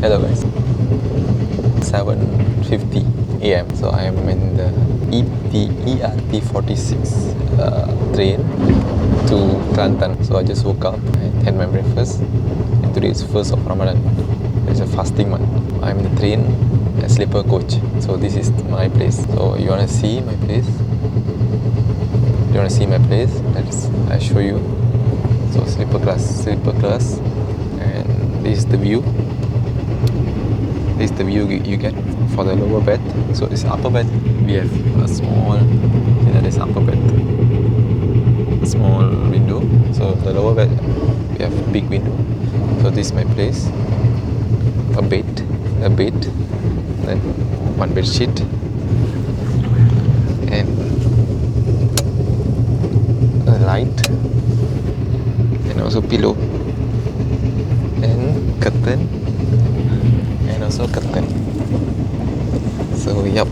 Hello guys. 7:50 a.m. So I am in the ERT 46 train to Kelantan. So I just woke up and had my breakfast. And today is 1st of Ramadan. It's a fasting month. I'm in the train, a sleeper coach. So this is my place. So you wanna see my place? You wanna see my place? I show you. So sleeper class, and this is the view. This is the view you get for the lower bed. So this upper bed, we have a small, this upper bed, a small window. So the lower bed, we have a big window. So this is my place. A bed, then one bed sheet, and a light, and also pillow, and curtain, and also curtain. So yep,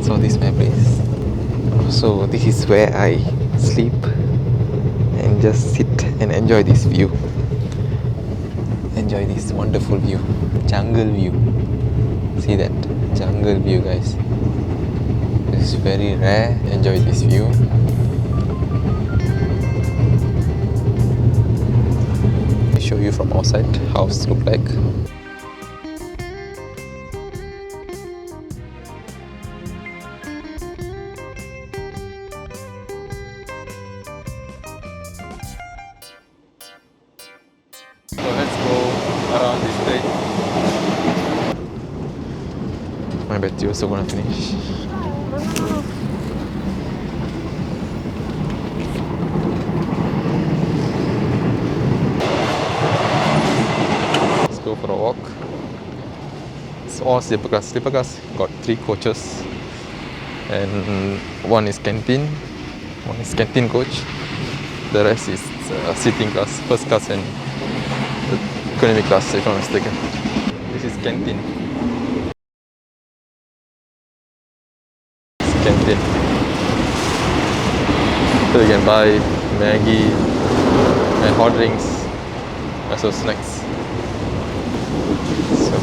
so this is my place. So this is where I sleep and just sit and enjoy this view. Enjoy this wonderful view, jungle view. See that jungle view, guys. It's very rare. Enjoy this view. Let me show you from outside how it looks like. So let's go around this place. My battery also gonna finish. Let's go for a walk. It's all sleeper class. Sleeper class got 3 coaches, and one is canteen, coach. The rest is sitting class, first class and economy class, if I'm not mistaken. This is canteen. Canteen. So you can buy Maggi and hot drinks, also snacks. So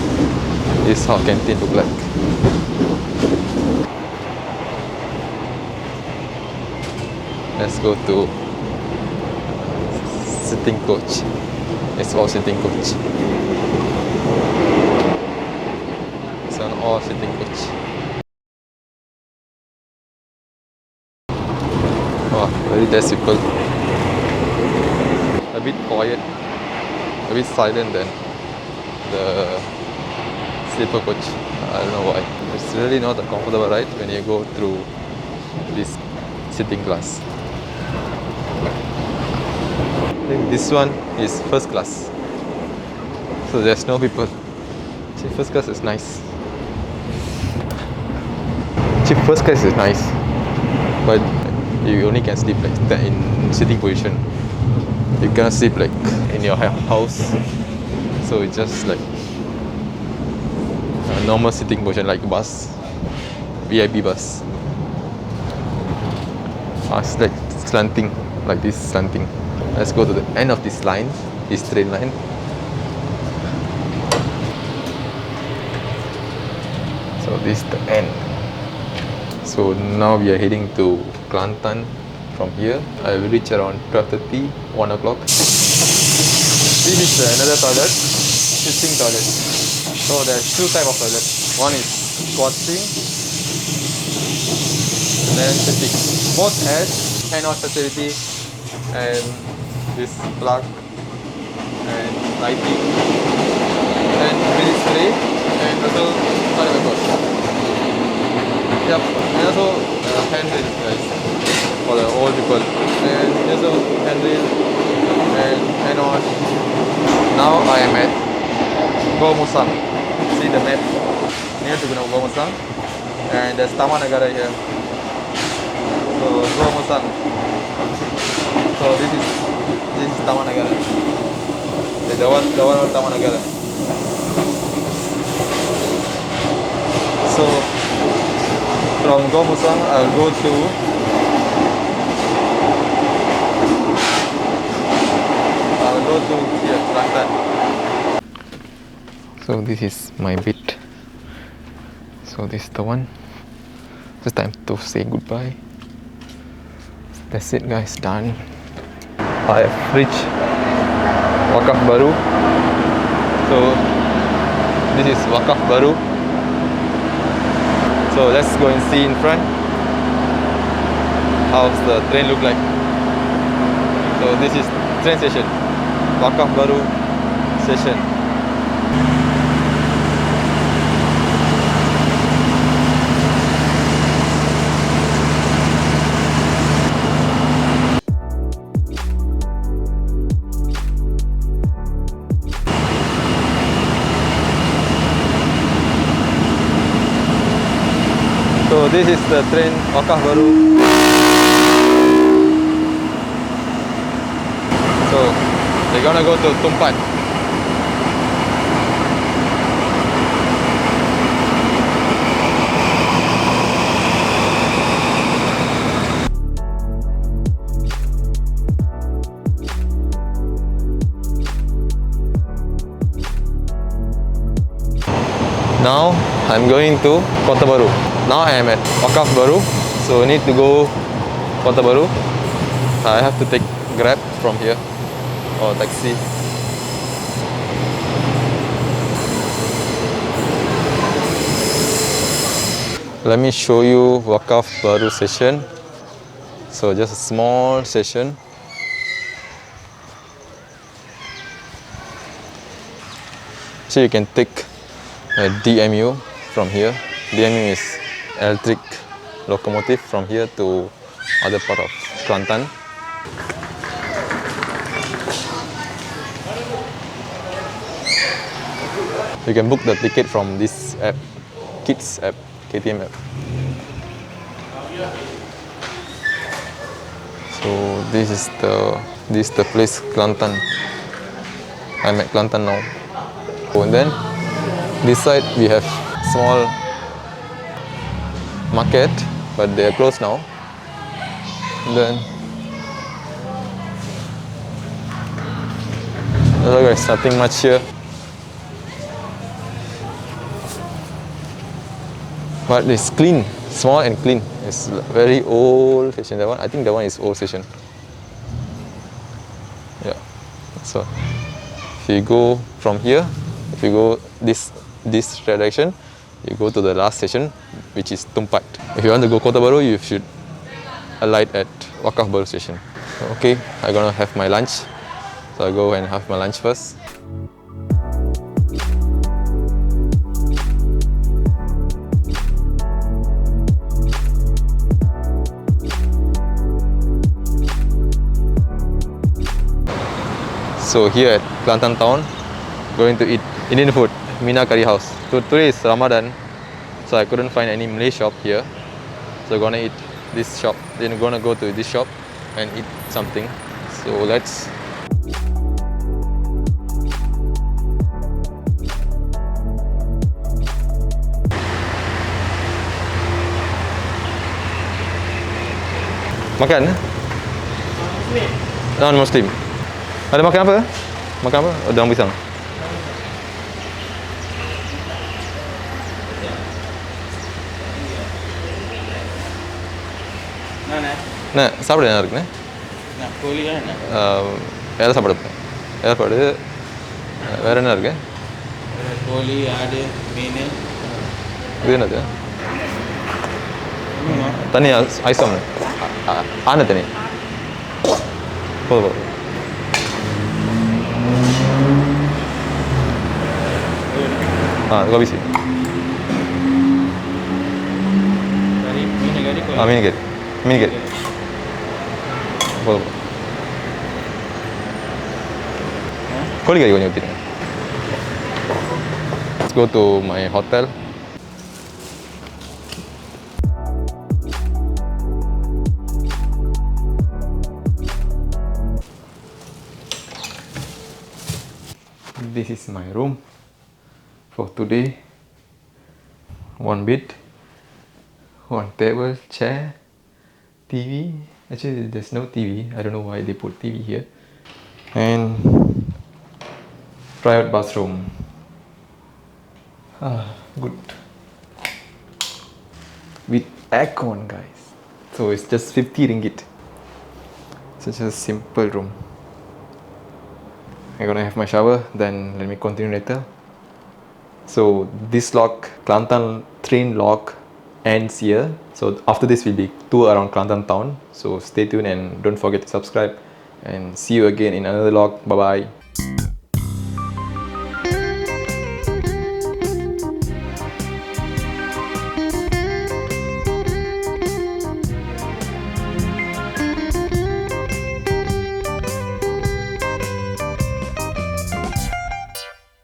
this is how canteen look like. Let's go to sitting coach. It's all sitting coach. It's an all sitting coach. Wow, very less people. A bit quiet, a bit silent than the sleeper coach. I don't know why. It's really not a comfortable ride when you go through this sitting class. I think this one is first class, so there's no people. Actually, first class is nice. First class is nice, but you only can sleep like that in sitting position. You cannot sleep like in your house, so it's just like a normal sitting position, like bus, VIP bus. It's like slanting, like this slanting. Let's go to the end of this line, this train line. So this is the end. So now we are heading to Kelantan from here. I will reach around 12:30, 1 o'clock. This is another toilet, sitting toilet. So there's 2 types of toilet. One is squatting and then sitting. Both has hand-wash facility and this plug and lighting and mini spray and also toilet paper. Yep, and also handrail, guys, for the old people, and also handrail and hand wash. Now I am at Gomusang. See the map near to Gomusang, and there's Taman Negara here. So Gomusang. So this is Taman Negara. The one Taman Negara. So from Gomusang, I'll go to here, Kelantan. So this is my bed. So this is the one. It's time to say goodbye. That's it guys, done. I have reached Wakaf Baru. So this is Wakaf Baru. So let's go and see in front. How's the train look like? So this is train station, Wakaf Baru station. So this is the train Wakaf Baru. So they're gonna go to Tumpat. Now I'm going to Kota Baru. Now I am at Wakaf Baru, so I need to go Kota Baru. I have to take Grab from here or taxi. Let me show you Wakaf Baru station. So just a small station. So you can take a DMU from here. DMU is electric locomotive from here to other part of Kelantan. You can book the ticket from this app, Kids app, KTM app. So this is the place, Kelantan. I'm at Kelantan now. And then this side we have small market, but they are closed now. And then there's nothing much here, but it's clean, small and clean. It's very old station. That one, I think that one is old station. Yeah. So if you go from here, if you go this direction, you go to the last station, which is Tumpat. If you want to go Kota Baru, you should alight at Wakaf Baru station. Okay, I'm gonna have my lunch. So I go and have my lunch first. So here at Kelantan town, going to eat Indian food, Mina Curry House. So today is Ramadan, so I couldn't find any Malay shop here. So I'm gonna eat this shop, then I'm gonna go to this shop and eat something. So let's. Makan? Non-Muslim. Ada makan apa? Makan apa? Oh, daun pisang. Nah, சாப்பிட என்ன இருக்குண்ணே? கோழியா என்ன? வேறு சாப்பாடு ஏற்பாடு வேறு என்ன இருக்கு? கோழி, ஆடு, மீன். இது என்னது? தண்ணி ஐஸ் சாமன் ஆன தண்ணி போதும். Kau bisi. Mini kari. Boleh. Koli kari kau nyotin. Let's go to my hotel. This is my room for today. One bed, one table, chair, TV. Actually, there's no TV. I don't know why they put TV here. And private bathroom. Good. With aircon, guys. So it's just 50 ringgit. Such a simple room. I'm gonna have my shower, then let me continue later. So this log, Kelantan train log, ends here. So after this will be tour around Kelantan town. So stay tuned and don't forget to subscribe. And see you again in another log. Bye bye.